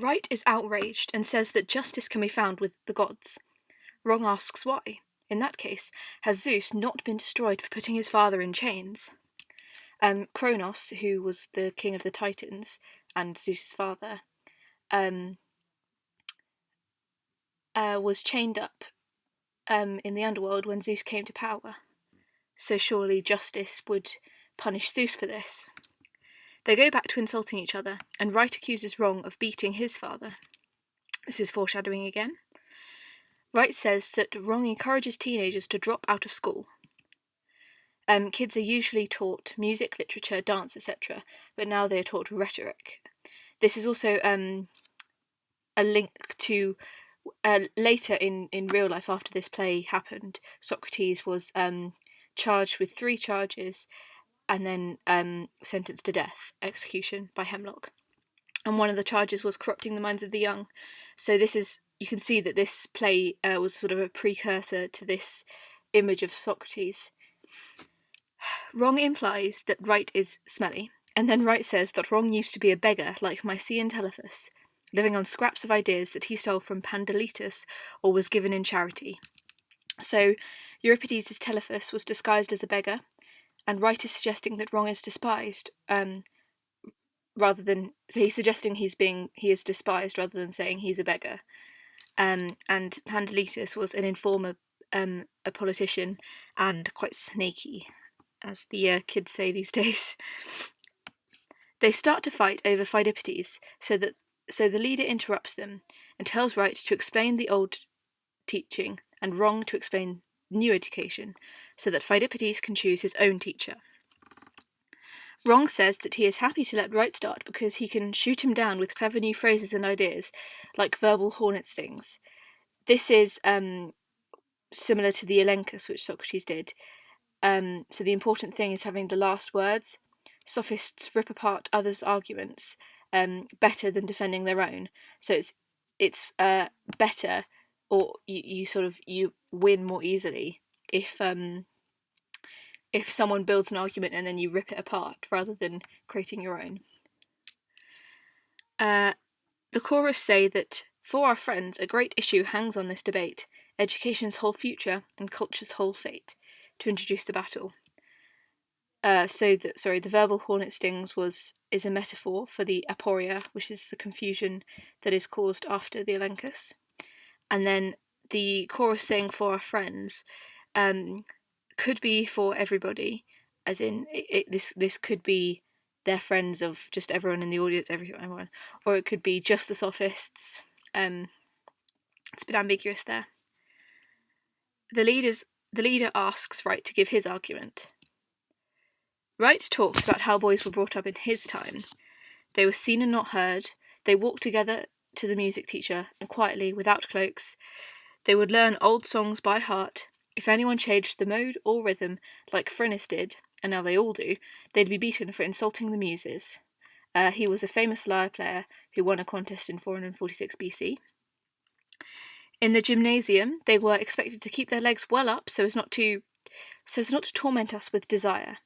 Right is outraged and says that justice can be found with the gods. Wrong asks why. In that case, has Zeus not been destroyed for putting his father in chains? Kronos, who was the king of the Titans and Zeus's father, was chained up in the underworld when Zeus came to power. So surely justice would punish Zeus for this. They go back to insulting each other, and Right accuses Wrong of beating his father. This is foreshadowing again. Right says that Wrong encourages teenagers to drop out of school. Kids are usually taught music, literature, dance, etc., but now they are taught rhetoric. This is also a link to later in real life, after this play happened, Socrates was charged with 3 charges and then sentenced to death, execution by hemlock. And one of the charges was corrupting the minds of the young. So you can see that this play was sort of a precursor to this image of Socrates. Wrong implies that Right is smelly, and then Right says that Wrong used to be a beggar like Mycenaean Telephus, living on scraps of ideas that he stole from Pandaletus or was given in charity. So Euripides' Telephus was disguised as a beggar, and Right is suggesting that Wrong is despised, he's suggesting he is despised rather than saying he's a beggar. And Pandaletus was an informer, a politician, and quite snaky, as the kids say these days. They start to fight over Pheidippides, so the leader interrupts them and tells Right to explain the old teaching and Wrong to explain new education, so that Pheidippides can choose his own teacher. Wrong says that he is happy to let Right start because he can shoot him down with clever new phrases and ideas, like verbal hornet stings. This is similar to the Elenchus, which Socrates did. So the important thing is having the last words. Sophists rip apart others' arguments better than defending their own. So it's better, or you win more easily if someone builds an argument and then you rip it apart rather than creating your own. The chorus say that for our friends, a great issue hangs on this debate, education's whole future and culture's whole fate, to introduce the battle. The verbal hornet stings is a metaphor for the aporia, which is the confusion that is caused after the Elenchus. And then the chorus saying for our friends could be for everybody, as in this could be their friends of just everyone in the audience, everyone, or it could be just the sophists. It's a bit ambiguous there. The leader asks Right to give his argument. Right talks about how boys were brought up in his time. They were seen and not heard. They walked together to the music teacher, and quietly, without cloaks, they would learn old songs by heart. If anyone changed the mode or rhythm, like Phrynis did, and now they all do, they'd be beaten for insulting the muses. He was a famous lyre player who won a contest in 446 BC. In the gymnasium, they were expected to keep their legs well up so as not to torment us with desire,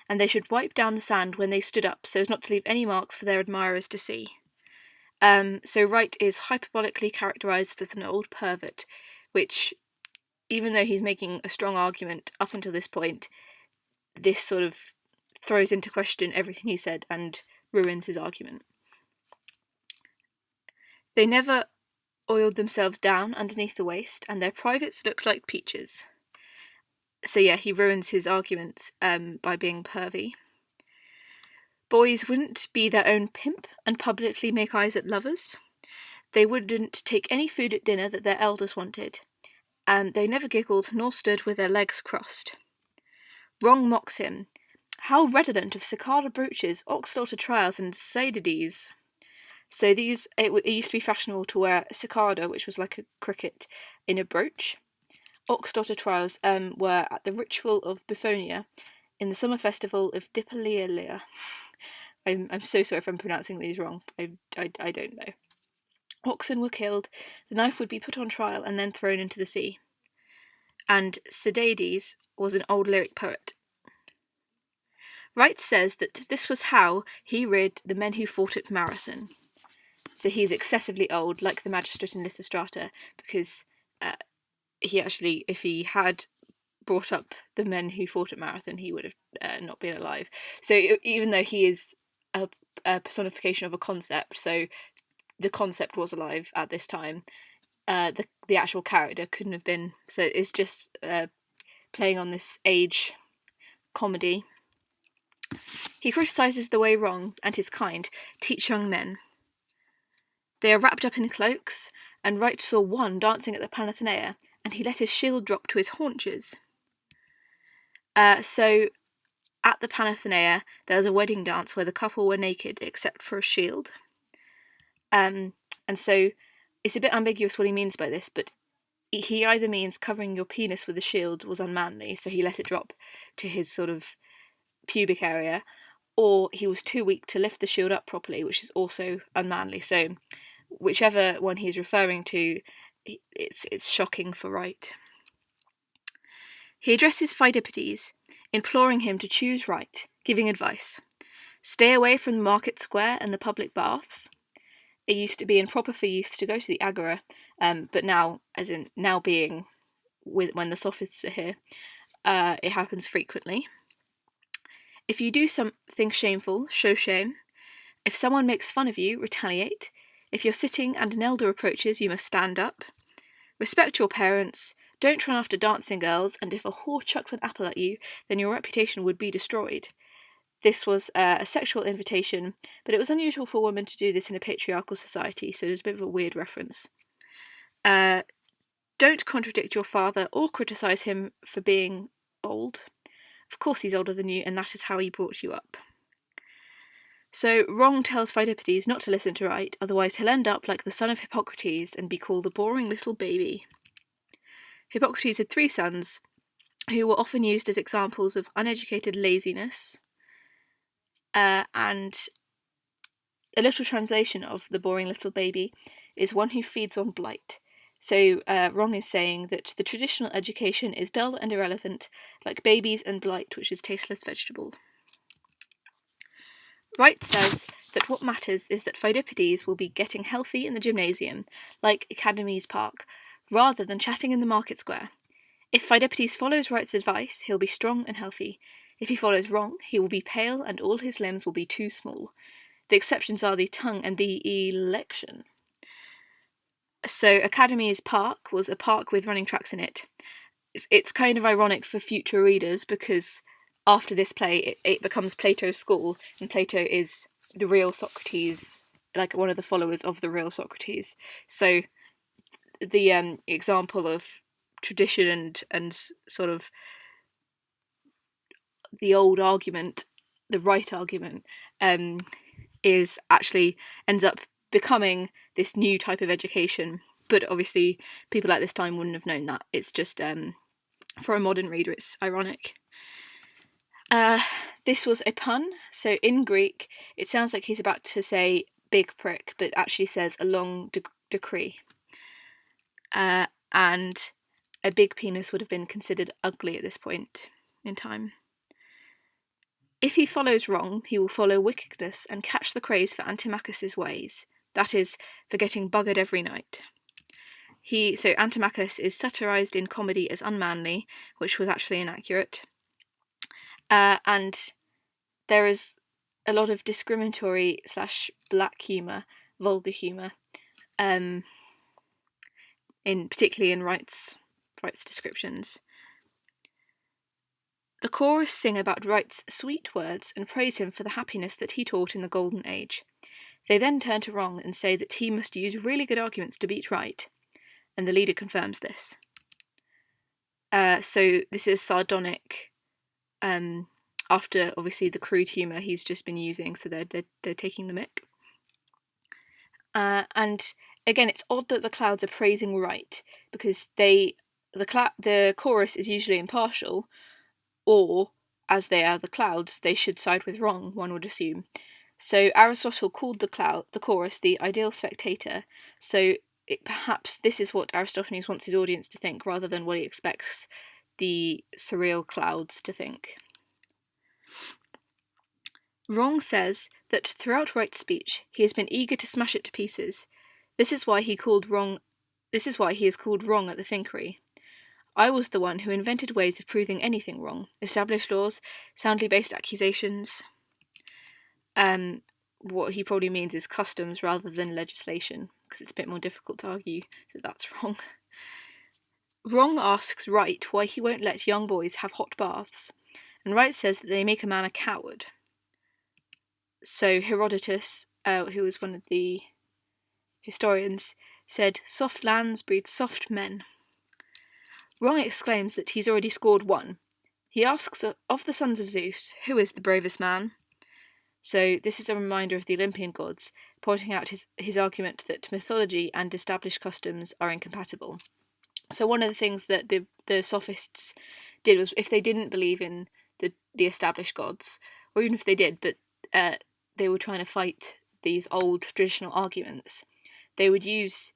and they should wipe down the sand when they stood up so as not to leave any marks for their admirers to see. So Right is hyperbolically characterised as an old pervert, which, even though he's making a strong argument up until this point, this sort of throws into question everything he said and ruins his argument. They never oiled themselves down underneath the waist, and their privates looked like peaches. So yeah, he ruins his argument by being pervy. Boys wouldn't be their own pimp and publicly make eyes at lovers. They wouldn't take any food at dinner that their elders wanted. They never giggled nor stood with their legs crossed. Wrong mocks him. How redolent of cicada brooches, ox-slaughter trials, and seidides. So it used to be fashionable to wear a cicada, which was like a cricket, in a brooch. Ox-slaughter trials were at the ritual of Biphonia in the summer festival of Dipolea. I'm so sorry if I'm pronouncing these wrong. I don't know. Oxen were killed, the knife would be put on trial and then thrown into the sea. And Seidides was an old lyric poet. Right says that this was how he rid the men who fought at Marathon. So he's excessively old, like the magistrate in Lysistrata, because he actually, if he had brought up the men who fought at Marathon, he would have not been alive. So even though he is a personification of a concept, so the concept was alive at this time, the actual character couldn't have been. So it's just playing on this age comedy. He criticises the way wrong and his kind teach young men. They are wrapped up in cloaks, and Wright saw one dancing at the Panathenaea, and he let his shield drop to his haunches. So at the Panathenaea, there was a wedding dance where the couple were naked except for a shield. And so it's a bit ambiguous what he means by this, but he either means covering your penis with a shield was unmanly, so he let it drop to his sort of pubic area, or he was too weak to lift the shield up properly, which is also unmanly. So whichever one he's referring to, it's shocking for Wright. He addresses Pheidippides, imploring him to choose right, giving advice. Stay away from the market square and the public baths. It used to be improper for youth to go to the agora, but now, as in now being when the sophists are here, it happens frequently. If you do something shameful, show shame. If someone makes fun of you, retaliate. If you're sitting and an elder approaches, you must stand up. Respect your parents. Don't run after dancing girls, and if a whore chucks an apple at you, then your reputation would be destroyed. This was a sexual invitation, but it was unusual for women to do this in a patriarchal society, so there's a bit of a weird reference. Don't contradict your father or criticise him for being old. Of course he's older than you, and that is how he brought you up. So Wrong tells Pheidippides not to listen to Wright, otherwise he'll end up like the son of Hippocrates and be called a boring little baby. Hippocrates had 3 sons, who were often used as examples of uneducated laziness, and a literal translation of the boring little baby is one who feeds on blight. So Wrong is saying that the traditional education is dull and irrelevant, like babies and blight, which is tasteless vegetable. Wright says that what matters is that Pheidippides will be getting healthy in the gymnasium, like Academy's Park, rather than chatting in the market square. If Pheidippides follows Wright's advice, he'll be strong and healthy. If he follows wrong, he will be pale and all his limbs will be too small. The exceptions are the tongue and the election. So Academy's Park was a park with running tracks in it. It's kind of ironic for future readers because after this play it becomes Plato's school, and Plato is the real Socrates, like one of the followers of the real Socrates. So the example of tradition and sort of the old argument, the right argument, is actually ends up becoming this new type of education. But obviously people at this time wouldn't have known that. It's just for a modern reader it's ironic. This was a pun, so in Greek it sounds like he's about to say big prick, but actually says a long decree. And a big penis would have been considered ugly at this point in time. If he follows wrong, he will follow wickedness and catch the craze for Antimachus's ways, that is, for getting buggered every night. So Antimachus is satirised in comedy as unmanly, which was actually inaccurate. And there is a lot of discriminatory / black humour, vulgar humour, particularly in Wright's descriptions. The chorus sing about Wright's sweet words and praise him for the happiness that he taught in the Golden Age. They then turn to Wrong and say that he must use really good arguments to beat Wright, and the leader confirms this. So this is sardonic, after obviously the crude humour he's just been using, so they're taking the mick. And again, it's odd that the clouds are praising Wright, because the chorus is usually impartial, or, as they are the clouds, they should side with Wrong, one would assume. So Aristotle called the chorus the ideal spectator, so perhaps this is what Aristophanes wants his audience to think, rather than what he expects the surreal clouds to think. Wrong says that throughout Wright's speech he has been eager to smash it to pieces. This is why he is called wrong at the Thinkery. I was the one who invented ways of proving anything wrong, established laws, soundly based accusations. What he probably means is customs rather than legislation, because it's a bit more difficult to argue that that's wrong. Wrong asks Wright why he won't let young boys have hot baths, and Wright says that they make a man a coward. So Herodotus, who was one of the historians, said, "Soft lands breed soft men." Wrong exclaims that he's already scored one. He asks of the sons of Zeus, who is the bravest man? So this is a reminder of the Olympian gods, pointing out his argument that mythology and established customs are incompatible. So one of the things that the sophists did was, if they didn't believe in the established gods, or even if they did, but they were trying to fight these old traditional arguments, they would use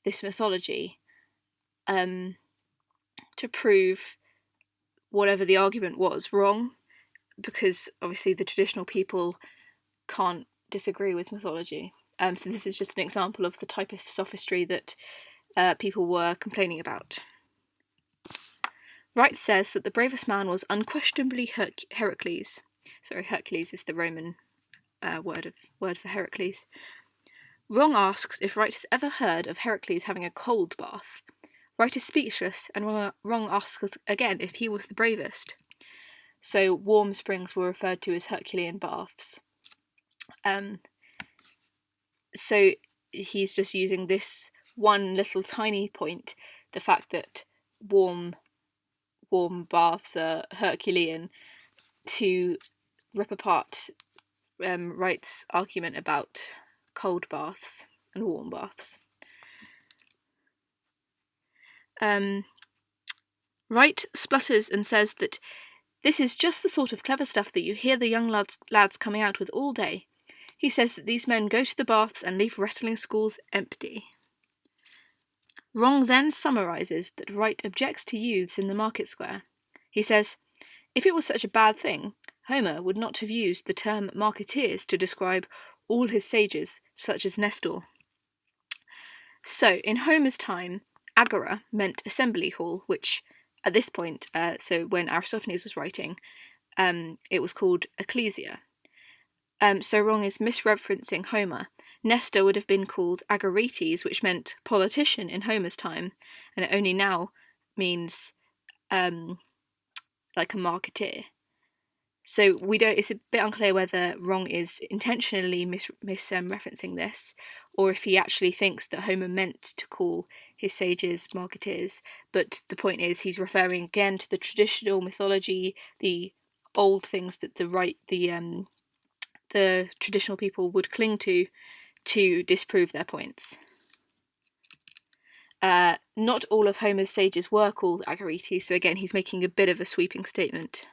this mythology to prove whatever the argument was wrong, because obviously the traditional people can't disagree with mythology. So this is just an example of the type of sophistry that people were complaining about. Wright says that the bravest man was unquestionably Heracles. Sorry, Hercules is the Roman word for Heracles. Wrong asks if Wright has ever heard of Heracles having a cold bath. Wright is speechless, and Wrong asks again if he was the bravest. So warm springs were referred to as Herculean baths. So he's just using this one little tiny point, the fact that warm baths are Herculean, to rip apart Wright's argument about cold baths and warm baths. Wright splutters and says that this is just the sort of clever stuff that you hear the young lads coming out with all day. He says that these men go to the baths and leave wrestling schools empty. Wrong then summarises that Wright objects to youths in the market square. He says, if it was such a bad thing, Homer would not have used the term marketeers to describe all his sages, such as Nestor. So, in Homer's time, agora meant assembly hall, which at this point, so when Aristophanes was writing, it was called ecclesia. So Wrong is misreferencing Homer. Nestor would have been called Agorates, which meant politician in Homer's time, and it only now means like a marketeer. So it's a bit unclear whether Wrong is intentionally misreferencing this, or if he actually thinks that Homer meant to call his sages marketeers. But the point is, he's referring again to the traditional mythology, the old things that the traditional people would cling to disprove their points. Not all of Homer's sages were called Agorates, so again, he's making a bit of a sweeping statement.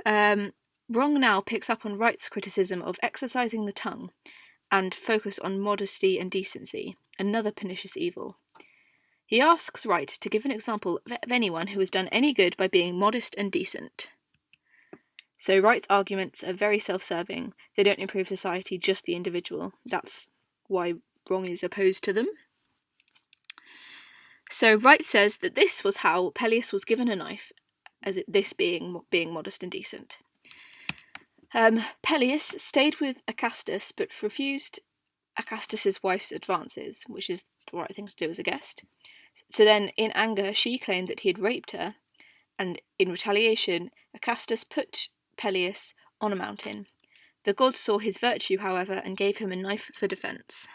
Wrong now picks up on Wright's criticism of exercising the tongue and focus on modesty and decency, another pernicious evil. He asks Wright to give an example of anyone who has done any good by being modest and decent. So Wright's arguments are very self-serving. They don't improve society, just the individual. That's why Wrong is opposed to them. So Wright says that this was how Peleus was given a knife, as this being modest and decent. Peleus stayed with Acastus, but refused Acastus's wife's advances, which is the right thing to do as a guest. So then, in anger, she claimed that he had raped her, and in retaliation, Acastus put Peleus on a mountain. The gods saw his virtue, however, and gave him a knife for defence.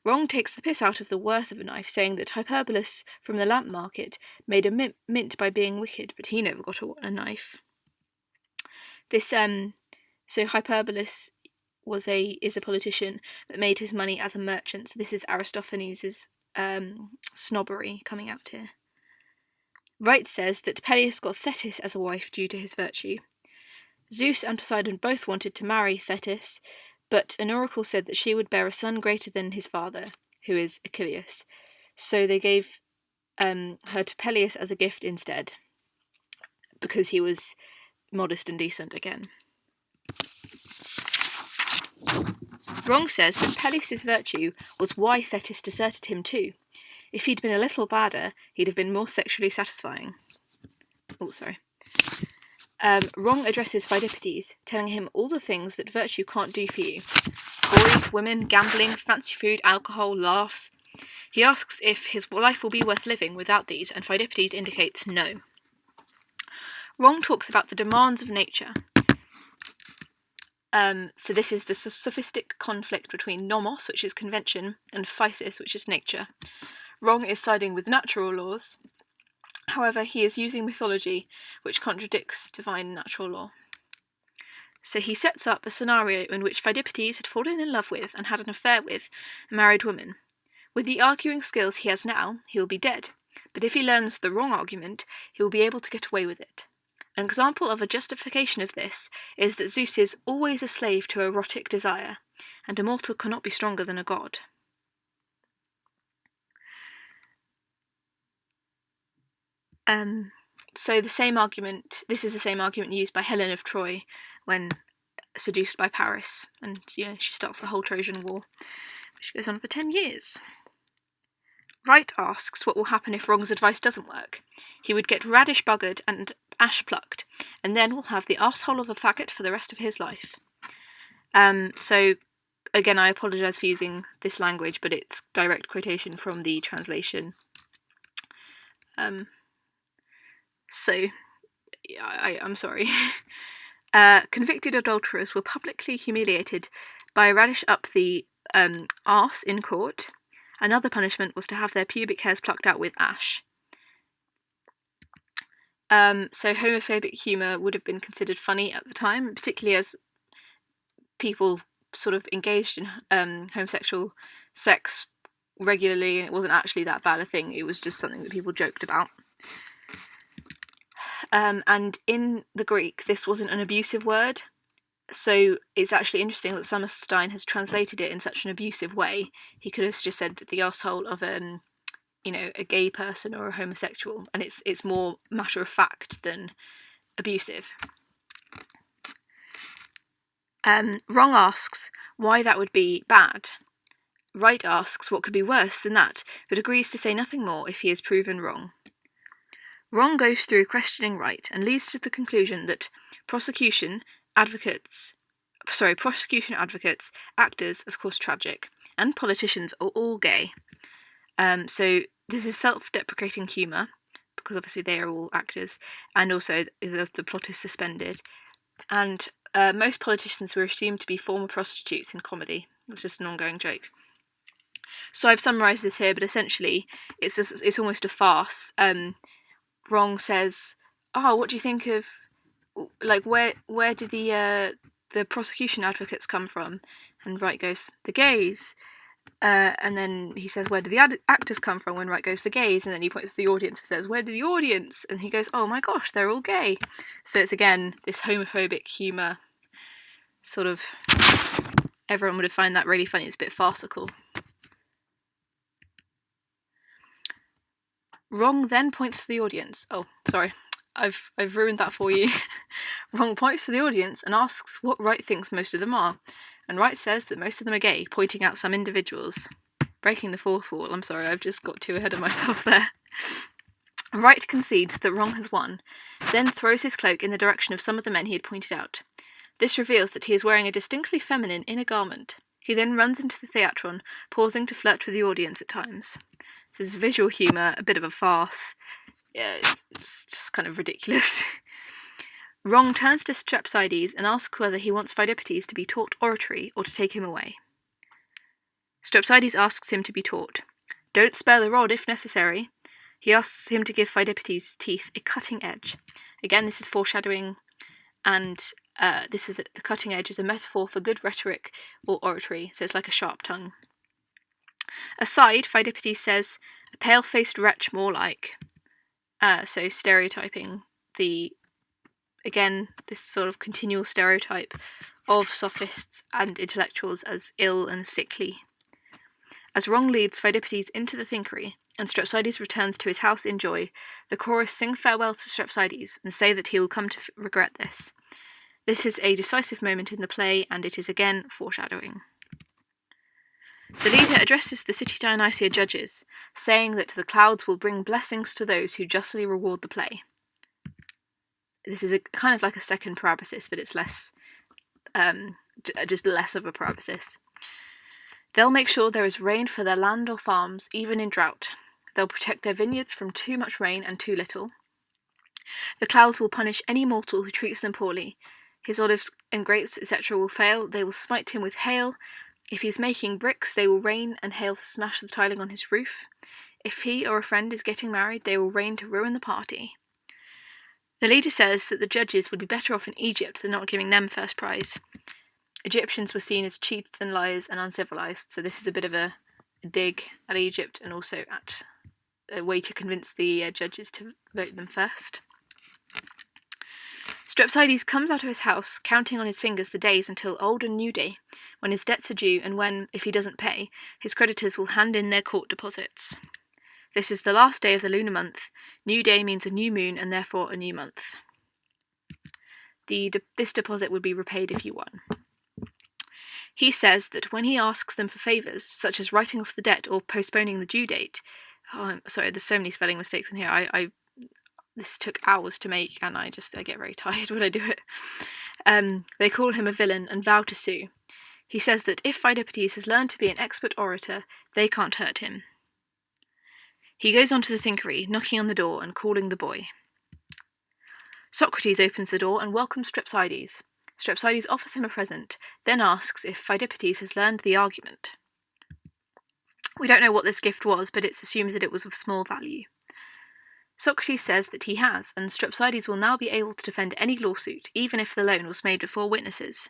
Wrong takes the piss out of the worth of a knife, saying that Hyperbolus from the lamp market made a mint by being wicked, but he never got a knife. So Hyperbolus is a politician that made his money as a merchant. So this is Aristophanes' snobbery coming out here. Wright says that Peleus got Thetis as a wife due to his virtue. Zeus and Poseidon both wanted to marry Thetis, but an oracle said that she would bear a son greater than his father, who is Achilles. So they gave her to Peleus as a gift instead, because he was modest and decent again. Wrong says that Peleus' virtue was why Thetis deserted him too. If he'd been a little badder, he'd have been more sexually satisfying. Wrong addresses Pheidippides, telling him all the things that virtue can't do for you. Boys, women, gambling, fancy food, alcohol, laughs. He asks if his life will be worth living without these, and Pheidippides indicates no. Wrong talks about the demands of nature. So this is the sophistic conflict between nomos, which is convention, and physis, which is nature. Wrong is siding with natural laws. However, he is using mythology, which contradicts divine natural law. So he sets up a scenario in which Pheidippides had fallen in love with and had an affair with a married woman. With the arguing skills he has now, he will be dead. But if he learns the wrong argument, he will be able to get away with it. An example of a justification of this is that Zeus is always a slave to erotic desire, and a mortal cannot be stronger than a god. So this is the same argument used by Helen of Troy when seduced by Paris, and she starts the whole Trojan War, which goes on for 10 years. Right asks what will happen if Wrong's advice doesn't work. He would get radish buggered and ash plucked, and then will have the arsehole of a faggot for the rest of his life. So, again, I apologise for using this language, but it's direct quotation from the translation. I'm sorry. Convicted adulterers were publicly humiliated by a radish up the arse in court. Another punishment was to have their pubic hairs plucked out with ash. So homophobic humour would have been considered funny at the time, particularly as people sort of engaged in homosexual sex regularly, and it wasn't actually that bad a thing, it was just something that people joked about. And in the Greek, this wasn't an abusive word, so it's actually interesting that Summerstein has translated it in such an abusive way. He could have just said the arsehole of a gay person or a homosexual, and it's more matter of fact than abusive. Wrong asks why that would be bad. Right asks what could be worse than that, but agrees to say nothing more if he is proven wrong. Wrong goes through questioning Right and leads to the conclusion that prosecution advocates, actors, of course tragic, and politicians are all gay. So this is self-deprecating humour, because obviously they are all actors, and also the plot is suspended. And most politicians were assumed to be former prostitutes in comedy. It was just an ongoing joke. So I've summarised this here, but essentially it's almost a farce. Wrong says, what do you think of, where did the prosecution advocates come from? And Right goes, the gays. And then he says, where do the actors come from? When Right goes, the gays. And then he points to the audience and says, where do the audience? And he goes, oh my gosh, they're all gay. So it's again this homophobic humour, sort of, everyone would have found that really funny. It's a bit farcical. Wrong then points to the audience. Oh, sorry, I've ruined that for you. Wrong points to the audience and asks what Right thinks most of them are. And Right says that most of them are gay, pointing out some individuals. Breaking the fourth wall. I'm sorry, I've just got too ahead of myself there. Right concedes that Wrong has won, then throws his cloak in the direction of some of the men he had pointed out. This reveals that he is wearing a distinctly feminine inner garment. He then runs into the theatron, pausing to flirt with the audience at times. This is visual humour, a bit of a farce. Yeah, it's just kind of ridiculous. Wrong turns to Strepsiades and asks whether he wants Pheidippides to be taught oratory or to take him away. Strepsiades asks him to be taught. Don't spare the rod if necessary. He asks him to give Pheidippides' teeth a cutting edge. Again, this is foreshadowing, and the cutting edge is a metaphor for good rhetoric or oratory, so it's like a sharp tongue. Aside, Pheidippides says, a pale-faced wretch more like. So stereotyping this sort of continual stereotype of sophists and intellectuals as ill and sickly. As Wrong leads Pheidippides into the thinkery and Strepsiades returns to his house in joy, the chorus sing farewell to Strepsiades and say that he will come to regret this. This is a decisive moment in the play, and it is again foreshadowing. The leader addresses the city Dionysia judges, saying that the clouds will bring blessings to those who justly reward the play. This is kind of like a second parabasis, but it's less, just less of a parabasis. They'll make sure there is rain for their land or farms, even in drought. They'll protect their vineyards from too much rain and too little. The clouds will punish any mortal who treats them poorly. His olives and grapes, etc. will fail. They will smite him with hail. If he's making bricks, they will rain and hail to smash the tiling on his roof. If he or a friend is getting married, they will rain to ruin the party. The leader says that the judges would be better off in Egypt than not giving them first prize. Egyptians were seen as cheats and liars and uncivilized, so this is a bit of a dig at Egypt and also at a way to convince the judges to vote them first. Strepsiades comes out of his house, counting on his fingers the days until Old and New Day, when his debts are due and when, if he doesn't pay, his creditors will hand in their court deposits. This is the last day of the lunar month. New Day means a new moon and therefore a new month. This deposit would be repaid if you won. He says that when he asks them for favours, such as writing off the debt or postponing the due date, sorry, there's so many spelling mistakes in here. This took hours to make, and I get very tired when I do it. They call him a villain and vow to sue. He says that if Pheidippides has learned to be an expert orator, they can't hurt him. He goes on to the thinkery, knocking on the door and calling the boy. Socrates opens the door and welcomes Strepsiades. Strepsiades offers him a present, then asks if Pheidippides has learned the argument. We don't know what this gift was, but it's assumed that it was of small value. Socrates says that he has, and Strepsiades will now be able to defend any lawsuit, even if the loan was made before witnesses.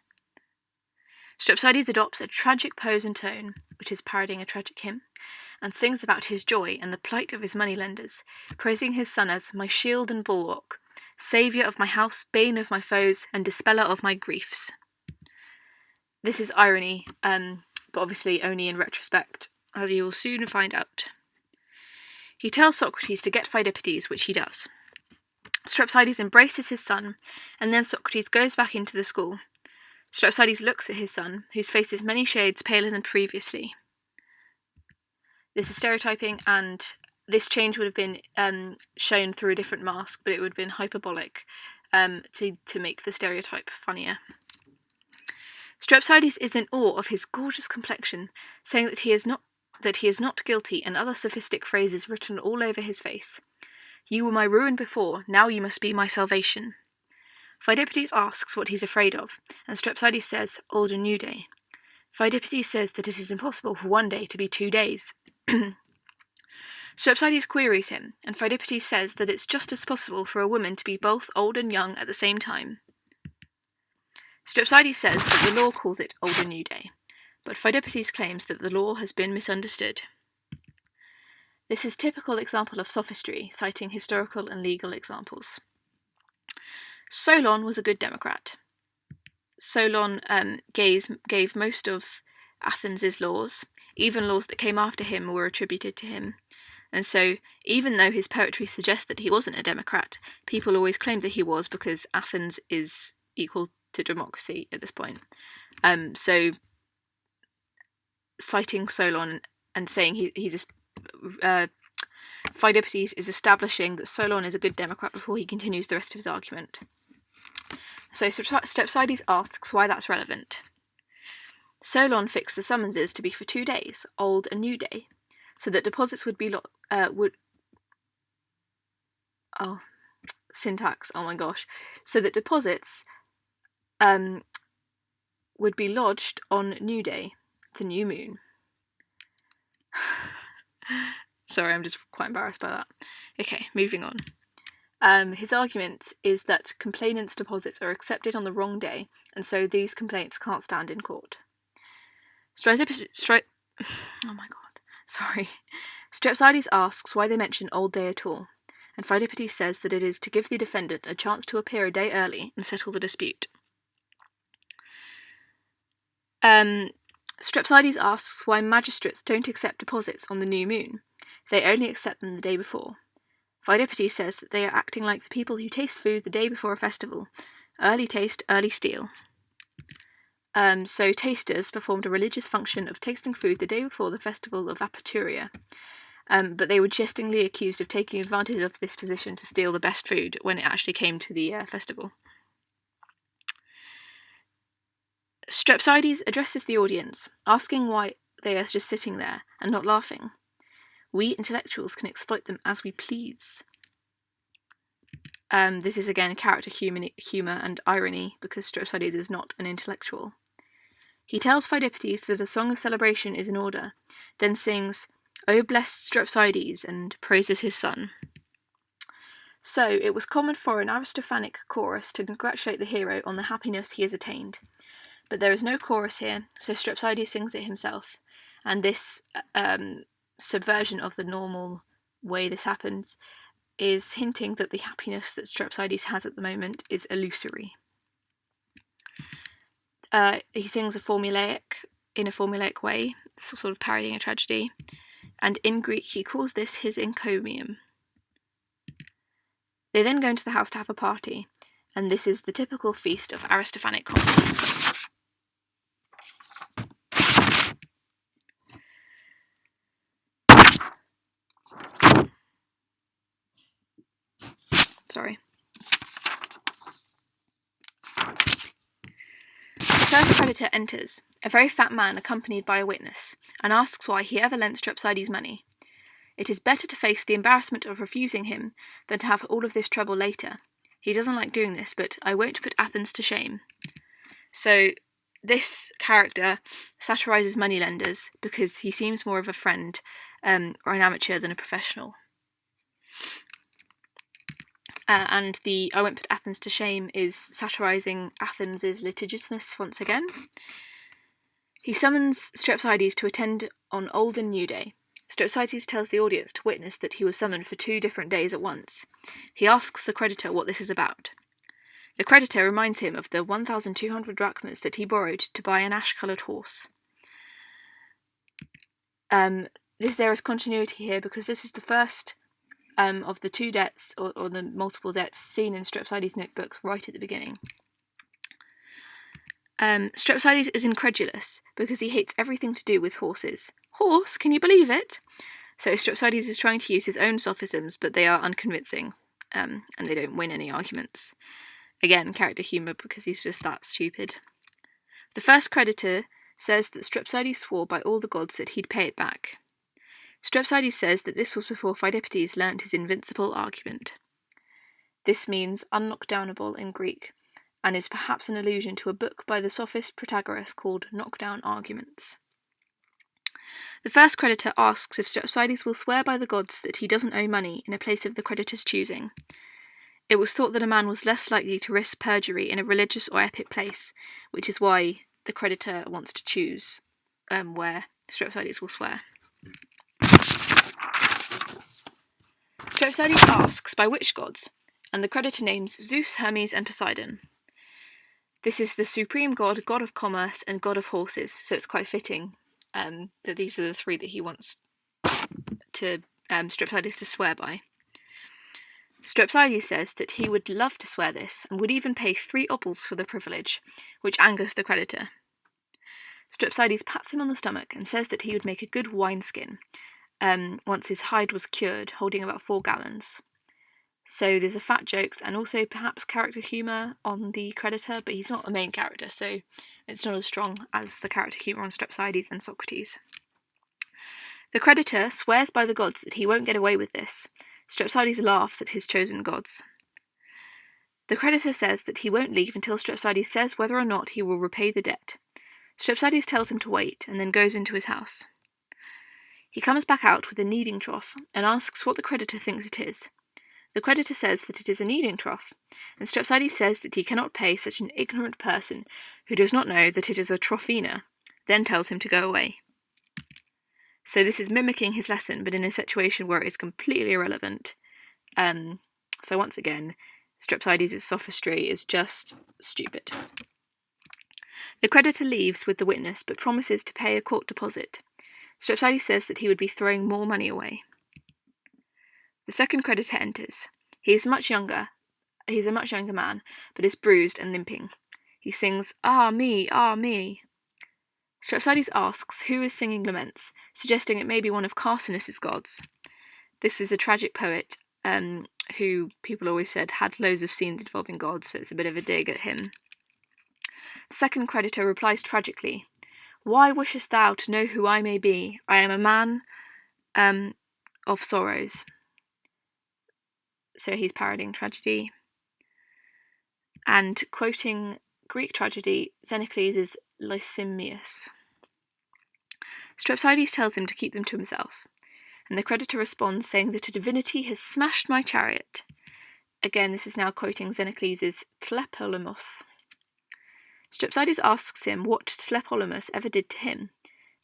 Strepsiades adopts a tragic pose and tone, which is parodying a tragic hymn, and sings about his joy and the plight of his moneylenders, praising his son as my shield and bulwark, saviour of my house, bane of my foes, and dispeller of my griefs. This is irony, but obviously only in retrospect, as you will soon find out. He tells Socrates to get Pheidippides, which he does. Strepsiades embraces his son, and then Socrates goes back into the school. Strepsiades looks at his son, whose face is many shades paler than previously. This is stereotyping, and this change would have been shown through a different mask, but it would have been hyperbolic to make the stereotype funnier. Strepsiades is in awe of his gorgeous complexion, saying that he is not guilty, and other sophistic phrases written all over his face. You were my ruin before, now you must be my salvation. Pheidippides asks what he's afraid of, and Strepsiades says, Old and New Day. Pheidippides says that it is impossible for one day to be 2 days. Strepsiades queries him, and Pheidippides says that it's just as possible for a woman to be both old and young at the same time. Strepsiades says that the law calls it Old and New Day, but Pheidippides claims that the law has been misunderstood. This is a typical example of sophistry, citing historical and legal examples. Solon was a good democrat. Solon gave most of Athens' laws. Even laws that came after him were attributed to him. And so, even though his poetry suggests that he wasn't a democrat, people always claimed that he was because Athens is equal to democracy at this point. So, citing Solon and saying Pheidippides is establishing that Solon is a good democrat before he continues the rest of his argument. So Strepsiades asks why that's relevant. Solon fixed the summonses to be for 2 days, Old and New Day, so that deposits would be syntax. Oh my gosh! So that deposits would be lodged on New Day, the new moon. Sorry, I'm just quite embarrassed by that. Okay, moving on. His argument is that complainants' deposits are accepted on the wrong day, and so these complaints can't stand in court. Strepsiades asks why they mention Old Day at all, and Pheidippides says that it is to give the defendant a chance to appear a day early and settle the dispute. Strepsiades asks why magistrates don't accept deposits on the new moon. They only accept them the day before. Pheidippides says that they are acting like the people who taste food the day before a festival. Early taste, early steal. So tasters performed a religious function of tasting food the day before the festival of Aperturia. But they were jestingly accused of taking advantage of this position to steal the best food when it actually came to the festival. Strepsiades addresses the audience, asking why they are just sitting there and not laughing. We intellectuals can exploit them as we please. This is again character humour and irony, because Strepsiades is not an intellectual. He tells Pheidippides that a song of celebration is in order, then sings, "O blessed Strepsiades," and praises his son. So, it was common for an Aristophanic chorus to congratulate the hero on the happiness he has attained. But there is no chorus here, so Strepsiades sings it himself, and this subversion of the normal way this happens is hinting that the happiness that Strepsiades has at the moment is illusory. He sings in a formulaic way, sort of parodying a tragedy, and in Greek he calls this his encomium. They then go into the house to have a party, and this is the typical feast of Aristophanic comedy. Sorry. The first creditor enters, a very fat man accompanied by a witness, and asks why he ever lent Strepsiades money. It is better to face the embarrassment of refusing him than to have all of this trouble later. He doesn't like doing this, but I won't put Athens to shame. So this character satirises moneylenders because he seems more of a friend or an amateur than a professional. And the I won't put Athens to shame is satirising Athens' litigiousness once again. He summons Strepsiades to attend on Old and New Day. Strepsiades tells the audience to witness that he was summoned for 2 different days at once. He asks the creditor what this is about. The creditor reminds him of the 1,200 drachmas that he borrowed to buy an ash-coloured horse. There is continuity here because this is the first of the 2 debts, or the multiple debts, seen in Strepsiades' notebook right at the beginning. Strepsiades is incredulous because he hates everything to do with horses. Horse? Can you believe it? So Strepsiades is trying to use his own sophisms, but they are unconvincing, and they don't win any arguments. Again, character humour because he's just that stupid. The first creditor says that Strepsiades swore by all the gods that he'd pay it back. Strepsiades says that this was before Pheidippides learnt his invincible argument. This means unknockdownable in Greek, and is perhaps an allusion to a book by the sophist Protagoras called Knockdown Arguments. The first creditor asks if Strepsiades will swear by the gods that he doesn't owe money in a place of the creditor's choosing. It was thought that a man was less likely to risk perjury in a religious or epic place, which is why the creditor wants to choose where Strepsiades will swear. Strepsiades asks by which gods, and the creditor names Zeus, Hermes, and Poseidon. This is the supreme god, god of commerce, and god of horses, so it's quite fitting that these are the 3 that he wants to Strepsiades to swear by. Strepsiades says that he would love to swear this, and would even pay 3 obols for the privilege, which angers the creditor. Strepsiades pats him on the stomach and says that he would make a good wineskin once his hide was cured, holding about 4 gallons. So there's a fat jokes and also perhaps character humour on the creditor, but he's not a main character, so it's not as strong as the character humour on Strepsiades and Socrates. The creditor swears by the gods that he won't get away with this. Strepsiades laughs at his chosen gods. The creditor says that he won't leave until Strepsiades says whether or not he will repay the debt. Strepsiades tells him to wait, and then goes into his house. He comes back out with a kneading trough, and asks what the creditor thinks it is. The creditor says that it is a kneading trough, and Strepsiades says that he cannot pay such an ignorant person who does not know that it is a trophina, then tells him to go away. So this is mimicking his lesson, but in a situation where it is completely irrelevant. So once again, Strepsiades' sophistry is just stupid. The creditor leaves with the witness, but promises to pay a court deposit. Strepsiades says that he would be throwing more money away. The second creditor enters. He is much younger. He's a much younger man, but is bruised and limping. He sings, "Ah me, ah me." Strepsiades asks who is singing laments, suggesting it may be one of Carcinus's gods. This is a tragic poet who people always said had loads of scenes involving gods, so it's a bit of a dig at him. The second creditor replies tragically, "Why wishest thou to know who I may be? I am a man of sorrows." So he's parodying tragedy. And quoting Greek tragedy, Xenocles is Lysimachus. Strepsiades tells him to keep them to himself, and the creditor responds saying that a divinity has smashed my chariot. Again, this is now quoting Xenocles' Tlepolemus. Strepsiades asks him what Tlepolemus ever did to him.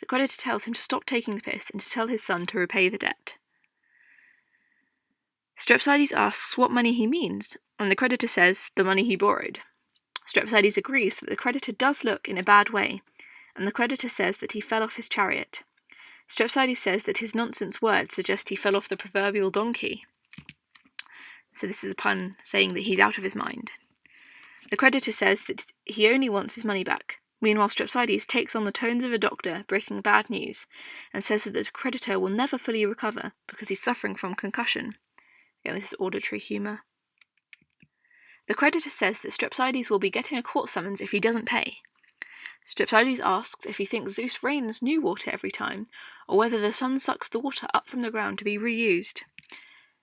The creditor tells him to stop taking the piss and to tell his son to repay the debt. Strepsiades asks what money he means, and the creditor says the money he borrowed. Strepsiades agrees that the creditor does look in a bad way, and the creditor says that he fell off his chariot. Strepsiades says that his nonsense words suggest he fell off the proverbial donkey. So this is a pun saying that he's out of his mind. The creditor says that he only wants his money back. Meanwhile, Strepsiades takes on the tones of a doctor breaking bad news and says that the creditor will never fully recover because he's suffering from concussion. Again, this is auditory humour. The creditor says that Strepsiades will be getting a court summons if he doesn't pay. Strepsiades asks if he thinks Zeus rains new water every time, or whether the sun sucks the water up from the ground to be reused.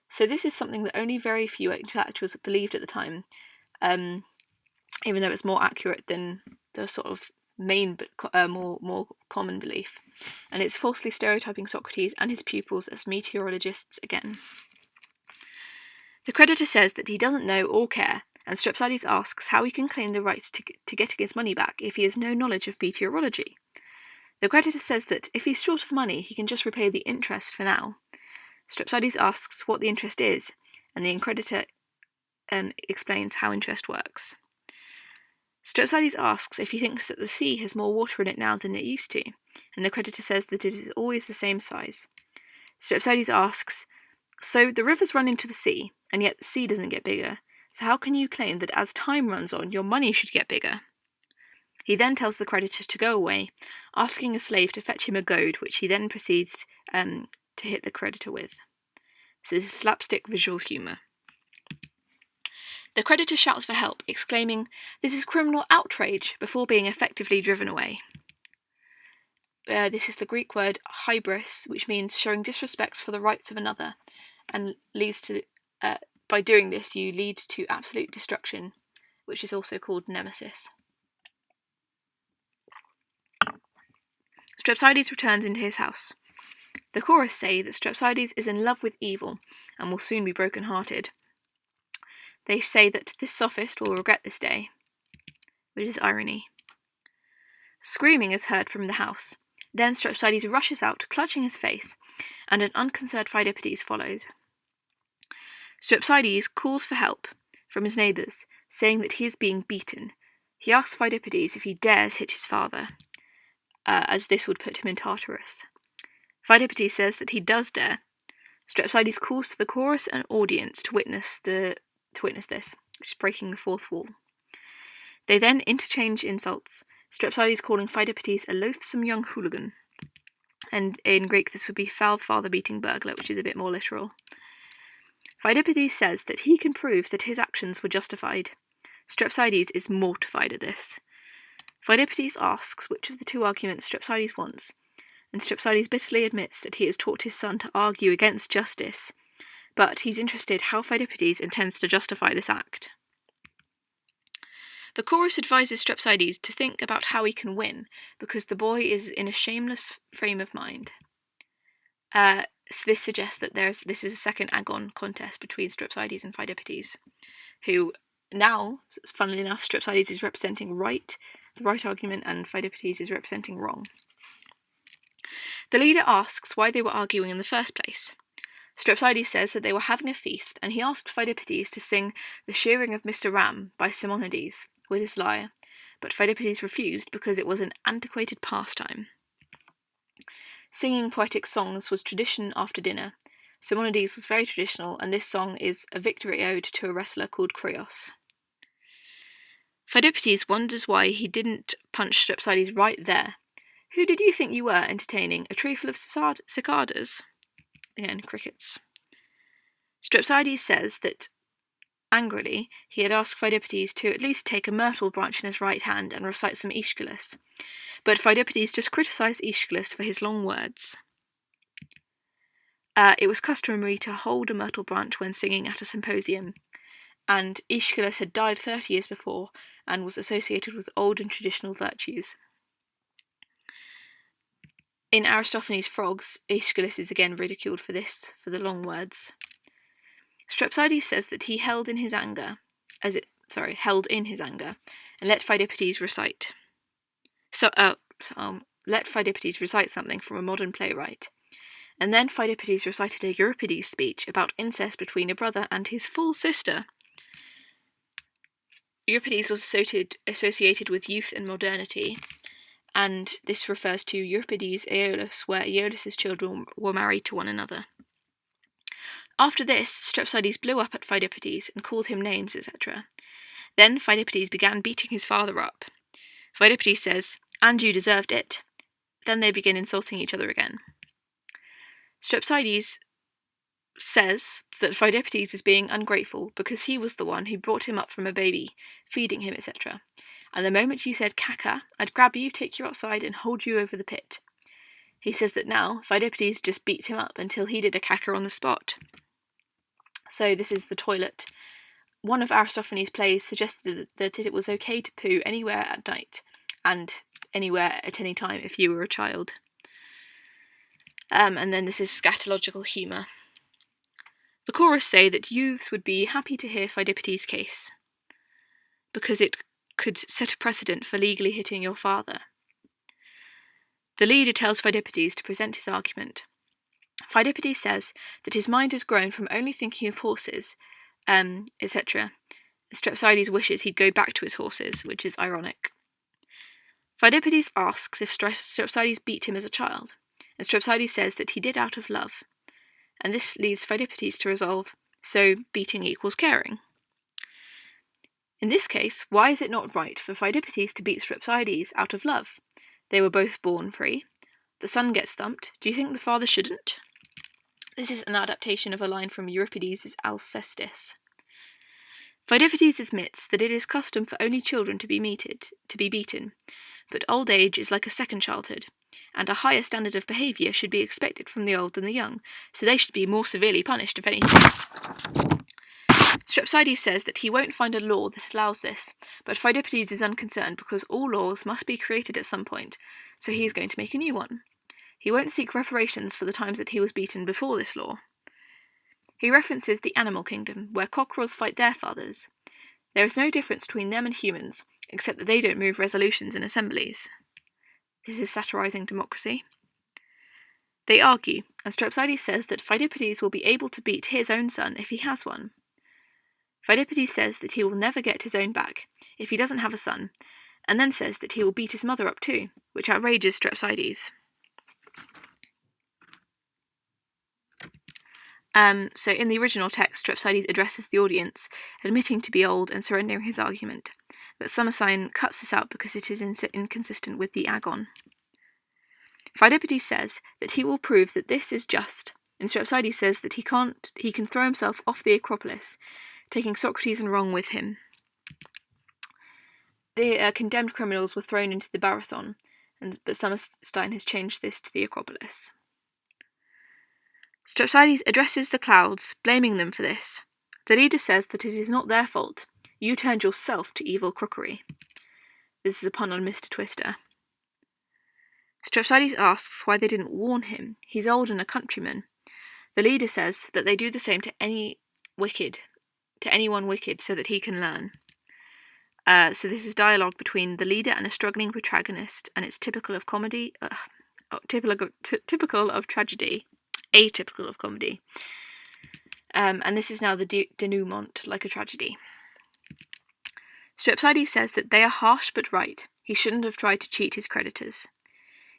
So this is something that only very few intellectuals believed at the time, even though it's more accurate than the sort of main, more common belief. And it's falsely stereotyping Socrates and his pupils as meteorologists again. The creditor says that he doesn't know or care, and Strepsiades asks how he can claim the right to getting his money back if he has no knowledge of meteorology. The creditor says that if he's short of money, he can just repay the interest for now. Strepsiades asks what the interest is, and the creditor explains how interest works. Strepsiades asks if he thinks that the sea has more water in it now than it used to, and the creditor says that it is always the same size. Strepsiades asks, "So the rivers run into the sea, and yet the sea doesn't get bigger, so how can you claim that as time runs on, your money should get bigger?" He then tells the creditor to go away, asking a slave to fetch him a goad, which he then proceeds to hit the creditor with. So this is slapstick visual humour. The creditor shouts for help, exclaiming, "This is criminal outrage," before being effectively driven away. This is the Greek word hybris, which means showing disrespect for the rights of another, and leads to, by doing this, you lead to absolute destruction, which is also called nemesis. Strepsiades returns into his house. The chorus say that Strepsiades is in love with evil and will soon be broken-hearted. They say that this sophist will regret this day, which is irony. Screaming is heard from the house. Then Strepsiades rushes out, clutching his face, and an unconcerned Pheidippides follows. Strepsiades calls for help from his neighbours, saying that he is being beaten. He asks Pheidippides if he dares hit his father, as this would put him in Tartarus. Pheidippides says that he does dare. Strepsiades calls to the chorus and audience to witness this, which is breaking the fourth wall. They then interchange insults, Strepsiades calling Pheidippides a loathsome young hooligan. And in Greek this would be foul father-beating burglar, which is a bit more literal. Pheidippides says that he can prove that his actions were justified. Strepsiades is mortified at this. Pheidippides asks which of the two arguments Strepsiades wants, and Strepsiades bitterly admits that he has taught his son to argue against justice, but he's interested how Pheidippides intends to justify this act. The chorus advises Strepsiades to think about how he can win, because the boy is in a shameless frame of mind. So this suggests that this is a second agon contest between Strepsiades and Pheidippides, who now, funnily enough, Strepsiades is representing the right argument, and Pheidippides is representing wrong. The leader asks why they were arguing in the first place. Strepsiades says that they were having a feast, and he asked Pheidippides to sing The Shearing of Mr. Ram by Simonides with his lyre, but Pheidippides refused because it was an antiquated pastime. Singing poetic songs was tradition after dinner, Simonides was very traditional, and this song is a victory ode to a wrestler called Krios. Pheidippides wonders why he didn't punch Strepsiades right there. Who did you think you were entertaining? A tree full of cicadas? Again, crickets. Strepsiades says that, angrily, he had asked Pheidippides to at least take a myrtle branch in his right hand and recite some Aeschylus. But Pheidippides just criticised Aeschylus for his long words. It was customary to hold a myrtle branch when singing at a symposium, and Aeschylus had died 30 years before and was associated with old and traditional virtues. In Aristophanes' Frogs, Aeschylus is again ridiculed for the long words. Strepsiades says that he held in his anger, and let Pheidippides recite. Let Pheidippides recite something from a modern playwright. And then Pheidippides recited a Euripides speech about incest between a brother and his full sister. Euripides was associated with youth and modernity, and this refers to Euripides' Aeolus, where Aeolus's children were married to one another. After this, Strepsiades blew up at Pheidippides and called him names, etc. Then Pheidippides began beating his father up. Pheidippides says, "And you deserved it." Then they begin insulting each other again. Strepsiades says that Pheidippides is being ungrateful because he was the one who brought him up from a baby, feeding him, etc. And the moment you said caca, I'd grab you, take you outside, and hold you over the pit. He says that now Pheidippides just beat him up until he did a caca on the spot. So this is the toilet. One of Aristophanes' plays suggested that it was okay to poo anywhere at night, and anywhere at any time if you were a child. And then this is scatological humour. The chorus say that youths would be happy to hear Pheidippides' case, because it could set a precedent for legally hitting your father. The leader tells Pheidippides to present his argument. Pheidippides says that his mind has grown from only thinking of horses, etc. Strepsiades wishes he'd go back to his horses, which is ironic. Pheidippides asks if Strepsiades beat him as a child, and Strepsiades says that he did out of love, and this leads Pheidippides to resolve, so beating equals caring. In this case, why is it not right for Pheidippides to beat Strepsiades out of love? They were both born free. The son gets thumped. Do you think the father shouldn't? This is an adaptation of a line from Euripides' Alcestis. Pheidippides admits that it is custom for only children to be beaten, but old age is like a second childhood, and a higher standard of behaviour should be expected from the old than the young, so they should be more severely punished, if anything. Strepsiades says that he won't find a law that allows this, but Pheidippides is unconcerned because all laws must be created at some point, so he is going to make a new one. He won't seek reparations for the times that he was beaten before this law. He references the animal kingdom, where cockerels fight their fathers. There is no difference between them and humans, except that they don't move resolutions in assemblies. This is satirising democracy. They argue, and Strepsiades says that Pheidippides will be able to beat his own son if he has one. Pheidippides says that he will never get his own back if he doesn't have a son, and then says that he will beat his mother up too, which outrages Strepsiades. So in the original text, Strepsiades addresses the audience, admitting to be old and surrendering his argument, but Summersign cuts this out because it is inconsistent with the agon. Pheidippides says that he will prove that this is just, and Strepsiades says that he can throw himself off the Acropolis, taking Socrates and wrong with him. The condemned criminals were thrown into the Marathon, but Summerstein has changed this to the Acropolis. Strepsiades addresses the clouds, blaming them for this. The leader says that it is not their fault. You turned yourself to evil crookery. This is a pun on Mr. Twister. Strepsiades asks why they didn't warn him. He's old and a countryman. The leader says that they do the same to anyone wicked, so that he can learn. So this is dialogue between the leader and a struggling protagonist, and it's typical of comedy, typical of tragedy, atypical of comedy. And this is now the denouement, like a tragedy. Strepsiades says that they are harsh but right. He shouldn't have tried to cheat his creditors.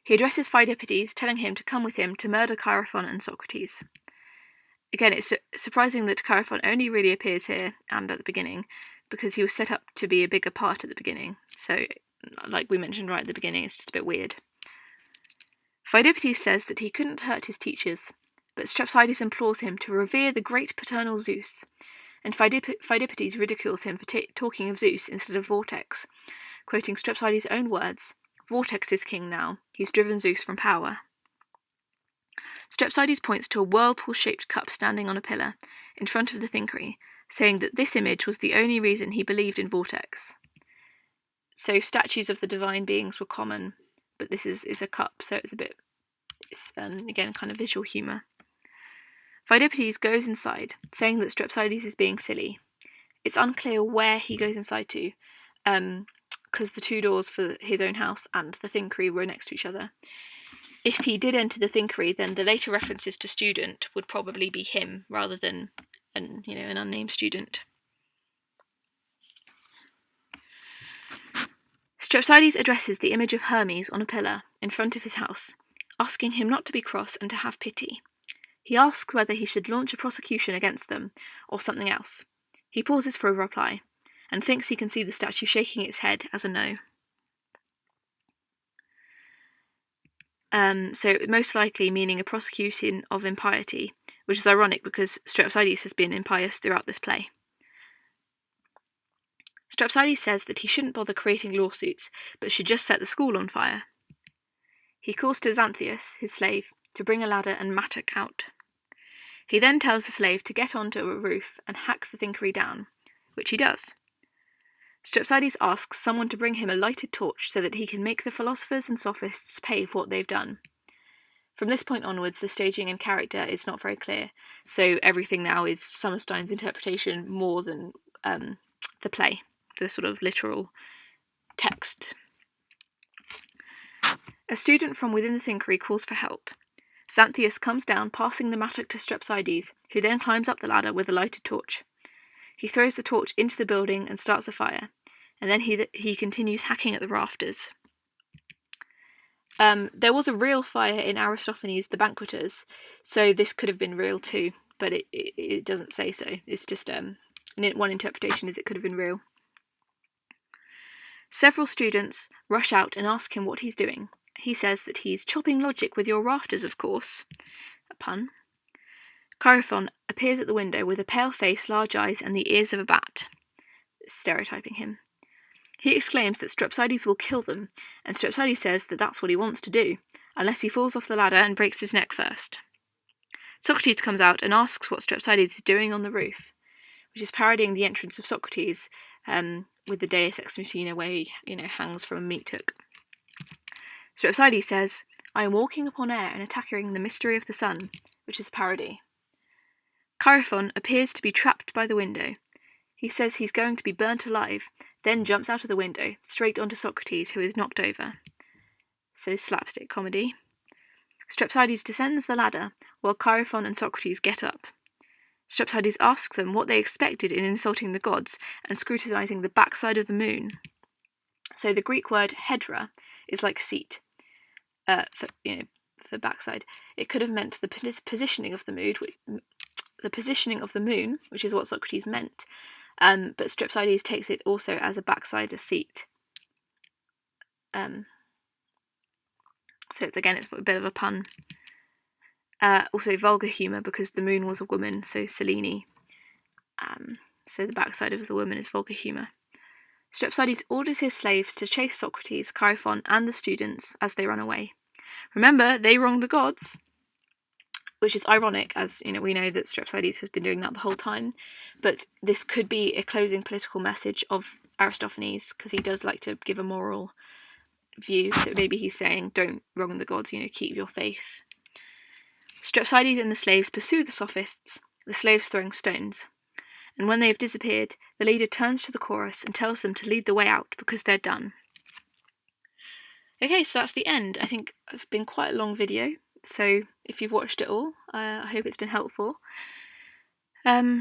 He addresses Pheidippides, telling him to come with him to murder Chaerephon and Socrates. again, it's surprising that Chaerephon only really appears here and at the beginning, because he was set up to be a bigger part at the beginning. So, like we mentioned right at the beginning, it's just a bit weird. Pheidippides says that he couldn't hurt his teachers, but Strepsiades implores him to revere the great paternal Zeus, and Pheidippides ridicules him for talking of Zeus instead of Vortex, quoting Strepsiades' own words, "Vortex is king now, he's driven Zeus from power." Strepsiades points to a whirlpool-shaped cup standing on a pillar in front of the Thinkery, saying that this image was the only reason he believed in Vortex. So statues of the divine beings were common, but this is a cup, so it's again, kind of visual humour. Pheidippides goes inside, saying that Strepsiades is being silly. It's unclear where he goes inside to, because the two doors for his own house and the Thinkery were next to each other. If he did enter the Thinkery, then the later references to student would probably be him rather than an unnamed student. Strepsiades addresses the image of Hermes on a pillar in front of his house, asking him not to be cross and to have pity. He asks whether he should launch a prosecution against them or something else. He pauses for a reply and thinks he can see the statue shaking its head as a no. So most likely meaning a prosecution of impiety, which is ironic because Strepsiades has been impious throughout this play. Strepsiades says that he shouldn't bother creating lawsuits, but should just set the school on fire. He calls to Xanthias, his slave, to bring a ladder and mattock out. He then tells the slave to get onto a roof and hack the Thinkery down, which he does. Strepsiades asks someone to bring him a lighted torch so that he can make the philosophers and sophists pay for what they've done. From this point onwards, the staging and character is not very clear, so everything now is Summerstein's interpretation more than the play, the sort of literal text. A student from within the Thinkery calls for help. Xanthias comes down, passing the mattock to Strepsiades, who then climbs up the ladder with a lighted torch. He throws the torch into the building and starts a fire, and then he continues hacking at the rafters. There was a real fire in Aristophanes' The Banqueters, so this could have been real too, but it doesn't say so. It's just one interpretation is it could have been real. Several students rush out and ask him what he's doing. He says that he's chopping logic with your rafters, of course. A pun. Chaerephon appears at the window with a pale face, large eyes, and the ears of a bat, stereotyping him. He exclaims that Strepsiades will kill them, and Strepsiades says that that's what he wants to do, unless he falls off the ladder and breaks his neck first. Socrates comes out and asks what Strepsiades is doing on the roof, which is parodying the entrance of Socrates with the Deus Ex Machina, where he hangs from a meat hook. Strepsiades says, "I am walking upon air and attacking the mystery of the sun," which is a parody. Chaerephon appears to be trapped by the window. He says he's going to be burnt alive, then jumps out of the window, straight onto Socrates, who is knocked over. So slapstick comedy. Strepsiades descends the ladder, while Chaerephon and Socrates get up. Strepsiades asks them what they expected in insulting the gods and scrutinizing the backside of the moon. So the Greek word hedra is like seat, for backside. It could have meant the positioning of the moon, which is what Socrates meant. But Strepsiades takes it also as a backside, a seat. So it's a bit of a pun. Also vulgar humour because the moon was a woman, so Selene. So the backside of the woman is vulgar humour. Strepsiades orders his slaves to chase Socrates, Chaerephon, and the students as they run away. Remember, they wronged the gods, which is ironic, as we know that Strepsiades has been doing that the whole time. But this could be a closing political message of Aristophanes, because he does like to give a moral view. So maybe he's saying, don't wrong the gods, keep your faith. Strepsiades and the slaves pursue the sophists, the slaves throwing stones. And when they have disappeared, the leader turns to the chorus and tells them to lead the way out because they're done. Okay, so that's the end. I think it's been quite a long video, so if you've watched it all, I hope it's been helpful. Yeah,